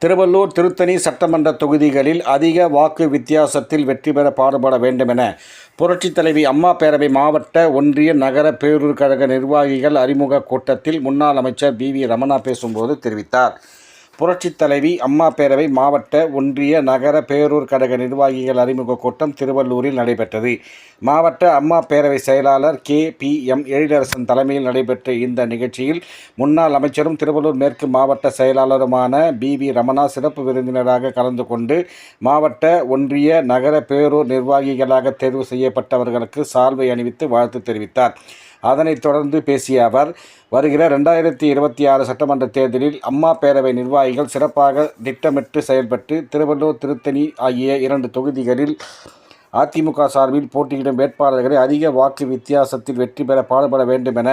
திருவள்ளூர், திருத்தணி சட்டமன்ற தொகுதிகளில் அதிக வாக்கு வித்தியாசத்தில் வெற்றி பெற பாடுபட வேண்டுமென புரட்சித் தலைவி அம்மா பேரவை மாவட்ட, ஒன்றிய, நகர பேரூர் கழக நிர்வாகிகள் அறிமுக கூட்டத்தில் முன்னாள் அமைச்சர் வி. ரமணா பேசும்போது தெரிவித்தார். புரட்சித் தலைவி அம்மா பேரவை மாவட்ட, ஒன்றிய, நகர பேரூர் கழக நிர்வாகிகள் அறிமுக கூட்டம் திருவள்ளூரில் நடைபெற்றது. மாவட்ட அம்மா பேரவை செயலாளர் கே.பி.எம். எழிலரசன் தலைமையில் நடைபெற்ற இந்த நிகழ்ச்சியில் முன்னாள் அமைச்சரும் திருவள்ளூர் மேற்கு மாவட்ட செயலாளருமான வி. ரமணா சிறப்பு விருந்தினராக கலந்து கொண்டு மாவட்ட, ஒன்றிய, நகர பேரூர் நிர்வாகிகளாக தேர்வு செய்யப்பட்டவர்களுக்கு சால்வை அணிவித்து வாழ்த்து தெரிவித்தார். அதனைத் தொடர்ந்து பேசிய அவர், வருகிற 2026 சட்டமன்ற தேர்தலில் அம்மா பேரவை நிர்வாகிகள் சிறப்பாக திட்டமிட்டு செயல்பட்டு திருவள்ளூர், திருத்தணி ஆகிய 2 தொகுதிகளில் அதிமுக சார்பில் போட்டியிடும் வேட்பாளர்களை அதிக வாக்கு வித்தியாசத்தில் வெற்றி பெற பாடுபட வேண்டும் என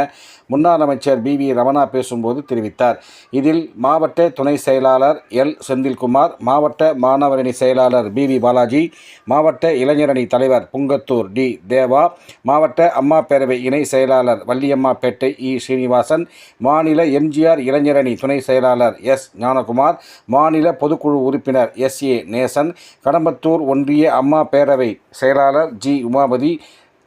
முன்னாள் அமைச்சர் வி. ரமணா பேசும்போது தெரிவித்தார். இதில் மாவட்ட துணை செயலாளர் எல். செந்தில்குமார், மாவட்ட மாணவரணி செயலாளர் பி. பாலாஜி, மாவட்ட இளைஞரணி தலைவர் புங்கத்தூர் டி. தேவா, மாவட்ட அம்மா பேரவை இணை செயலாளர் வள்ளியம்மாபேட்டை இ. ஸ்ரீனிவாசன், மாநில எம்ஜிஆர் இளைஞரணி துணை செயலாளர் எஸ். ஞானகுமார், மாநில பொதுக்குழு உறுப்பினர் எஸ். ஏ. நேசன், கடம்பத்தூர் ஒன்றிய அம்மா பேரவை செயலாளர் ஜி. உமாபதி,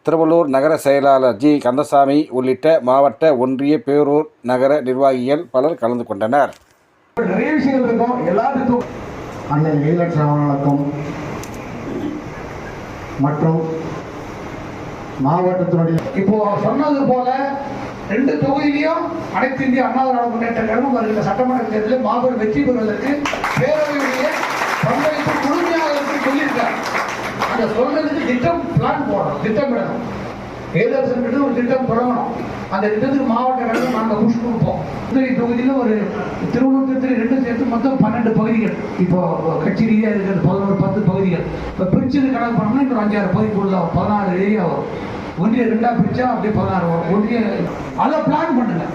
திருவள்ளூர் நகர செயலாளர் ஜி. கந்தசாமி உள்ளிட்ட மாவட்ட, ஒன்றிய, பேரூர், நகர நிர்வாகிகள் பலர் கலந்து கொண்டனர். நிறைய விஷயங்கள் இருக்கும். எல்லாத்துக்கும் அண்ணன் நீலட்சணவர்களுக்கும் மற்றும் மாவட்டத்தினுடைய இப்போ சொன்னது போல 2 தொகுதியிலையும் அனைத்து இந்திய அண்ணா திராவிட முன்னேற்ற கழகம் வருகிற சட்டமன்ற தேர்தலில் மாபெரும் வெற்றி பெறுவதற்கு பேரவையுடைய பங்களிப்பு முழுமையாக சொல்லியிருக்காங்க. அந்த சொல்றதுக்கு திட்டம் பிளான் போடணும், திட்டமிடணும். ஏதர்சன் ஒரு திட்டம் தொடங்கணும். அந்த திட்டத்துக்கு மாவட்ட கழகம் நாங்கள் புஷ் கொடுப்போம். தொகுதியில் ஒரு திருவள்ளூர், திருத்தணி 2 சேர்த்து மொத்தம் 12 பகுதிகள். இப்போ கட்சி ரீதியாக இருக்கிறது 11-10 பகுதிகள். இப்போ பிரிச்சது கணக்கு பண்ணோம்னா இன்னொரு 5-6 பகுதிக்குள்ள 16 ஏரியா வரும். ஒன்றிய 2ஆக பிரிச்சா அப்படியே 16 வரும். ஒன்றிய அதை பிளான் பண்ணுங்க.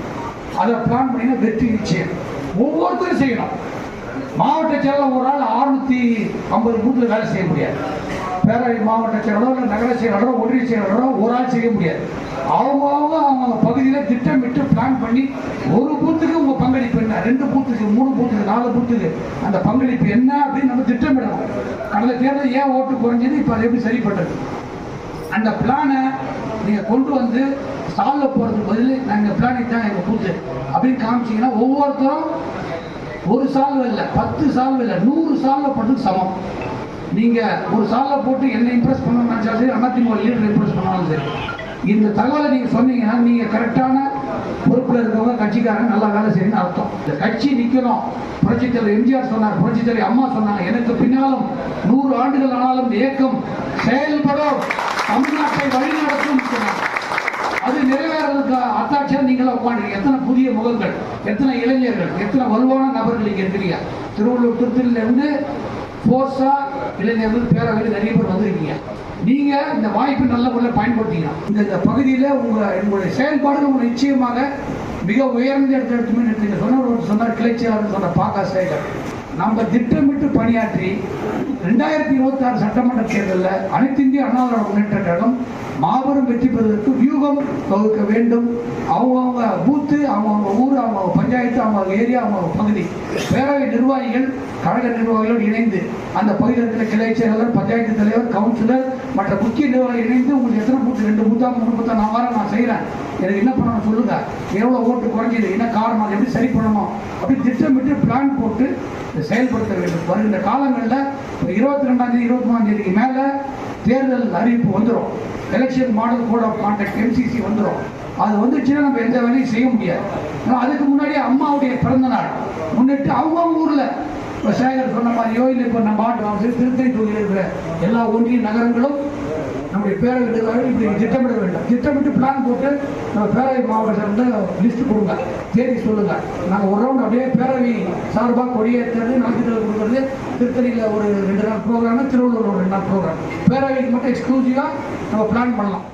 அதை பிளான் பண்ணினா வெற்றி நிச்சயம். ஒவ்வொருத்தரும் செய்யணும். மாவட்ட செயலாளர் ஒரு ஆள் 650 பூத்தில் வேலை செய்ய முடியாது. பேரவை மாவட்ட செயலாளரோ, நகர செயலாளரோ, ஒன்றிய செயலாளரோ ஒரு ஆள் செய்ய முடியாது. அவங்க பகுதியில் திட்டமிட்டு பிளான் பண்ணி ஒரு பூத்துக்கு உங்க பங்களிப்பு என்ன, 2 பூத்துக்கு, 3 பூத்துக்கு, 4 பூத்துக்கு அந்த பங்களிப்பு என்ன அப்படின்னு நம்ம திட்டமிடணும். கடந்த தேர்தல் ஏன் ஓட்டு குறைஞ்சது, இப்போ அது எப்படி சரி பண்றது, அந்த பிளானை நீங்க கொண்டு வந்து சால்வ் போறதுக்கு பதில் நாங்கள் பிளானிங் தான் எங்க பூத்து அப்படின்னு காமிச்சிங்கன்னா ஒவ்வொருத்தரும் ஒரு சால்வ் இல்லை, 10 சால்வ் இல்லை, 100 சால்வ் பண்ணுறதுக்கு சமம். நீங்க ஒரு சால்வ போட்டு என்ன இம்ப்ரெஸ் பண்ணணும்னு நினைச்சாலும் சரி, அதிமுக லீடர் இம்ப்ரெஸ் பண்ணாலும் சரி, இந்த தகவலை நீங்க சொன்னீங்கன்னா நீங்க கரெக்டான பொறுப்புல இருக்கவங்க கட்சிக்காரங்க நல்லா வேலை செய்யணும்னு அர்த்தம். இந்த கட்சி நிக்கணும். புரட்சித் தலைவர் எம்ஜிஆர் சொன்னார், புரட்சித் தலைவர் அம்மா சொன்னாங்க, எனக்கு பின்னாலும் 100 ஆண்டுகள் ஆனாலும் இந்த இயக்கம் செயல்படும், தமிழ்நாட்டை வழிநடத்தும் சொன்னாங்க. அது நிறைவேறதுக்கு அத்தாட்சியா நீங்களா உட்காந்துருக்கீங்க. எத்தனை புதிய முகங்கள், எத்தனை இளைஞர்கள், எத்தனை வலுவான நபர்கள் இங்க இருக்கிறீங்க. திருவள்ளூர், திருத்தணியில இருந்து போர்ஸா இளைஞர்கள் பேரவையில் நிறைய பேர் வந்திருக்கீங்க. நீங்க இந்த வாய்ப்பை நல்ல முறையில் பயன்படுத்திக்கலாம். இந்த பகுதியில் உங்களுடைய செயல்பாடுகள் உங்களை நிச்சயமாக மிக உயர்ந்த இடத்துல எடுத்துமே சொன்னார் கிளை செயலாளர் சொன்ன பாக்கா சேகர். நம்ம திட்டமிட்டு பணியாற்றி 2026 சட்டமன்ற தேர்தலில் அனைத்து இந்திய அண்ணா திராவிட முன்னேற்ற கழகம் மாபெரும் வெற்றி பெறுவதற்கு வியூகம் வகுக்க வேண்டும். அவங்கவுங்க பூத்து, அவங்கவுங்க ஊர், அவங்க பஞ்சாயத்து, அவங்க ஏரியா, அவங்க பகுதி பேரவை நிர்வாகிகள், கழக நிர்வாகிகளோடு இணைந்து அந்த பகுதியில் இருக்கிற கிளை செயலாளர், பஞ்சாயத்து தலைவர், கவுன்சிலர் மற்ற முக்கிய நிர்வாகிகள் இணைந்து உங்களுக்கு எத்தனை பூத்து, 2 பூத்தா 3 பூத்தா நான் வரேன், நான் செய்கிறேன், எனக்கு என்ன பண்ணணும் சொல்லுங்க, எவ்வளோ ஓட்டு குறைஞ்சிது, என்ன காரணம், அதை எப்படி சரி பண்ணணும் அப்படி திட்டமிட்டு பிளான் போட்டு செயல்படுத்த வேண்டும். வருகின்ற காலங்களில் 22ஆம் தேதி 23ஆம் தேதிக்கு மேலே தேர்தல் அறிவிப்பு வந்துடும். Election model code of conduct MCC வந்துடும். அது வந்துச்சுன்னா நம்ம எந்த வேலையும் செய்ய முடியாது. அதுக்கு முன்னாடியே அம்மாவுடைய பிறந்த நாள் முன்னிட்டு அவங்க ஊரில் இப்போ சேகர் சொன்ன மாதிரியோ இல்லை இப்போ நம்ம மாவட்ட திருத்தணி தொகுதியில் இருக்கிற எல்லா ஒன்றிய நகரங்களும் நம்முடைய பேரவை நிர்வாகிகள் இப்படி திட்டமிட வேண்டும். திட்டமிட்டு பிளான் போட்டு நம்ம பேரவை மாவட்டத்தில் லிஸ்ட் கொடுங்க, தேதி சொல்லுங்க. நாங்கள் ஒரு ரவுண்ட் அப்படியே பேரவை சார்பாக கொடியேற்றது, நலத்திட்டங்கள் கொடுக்குறது. திருத்தணியில் ஒரு 2 நாள் ப்ரோக்ராம், திருவள்ளூர் ஒரு 2 நாள் ப்ரோக்ராம், பேரவைக்கு மட்டும் எக்ஸ்க்ளூசிவாக நம்ம பிளான் பண்ணலாம்.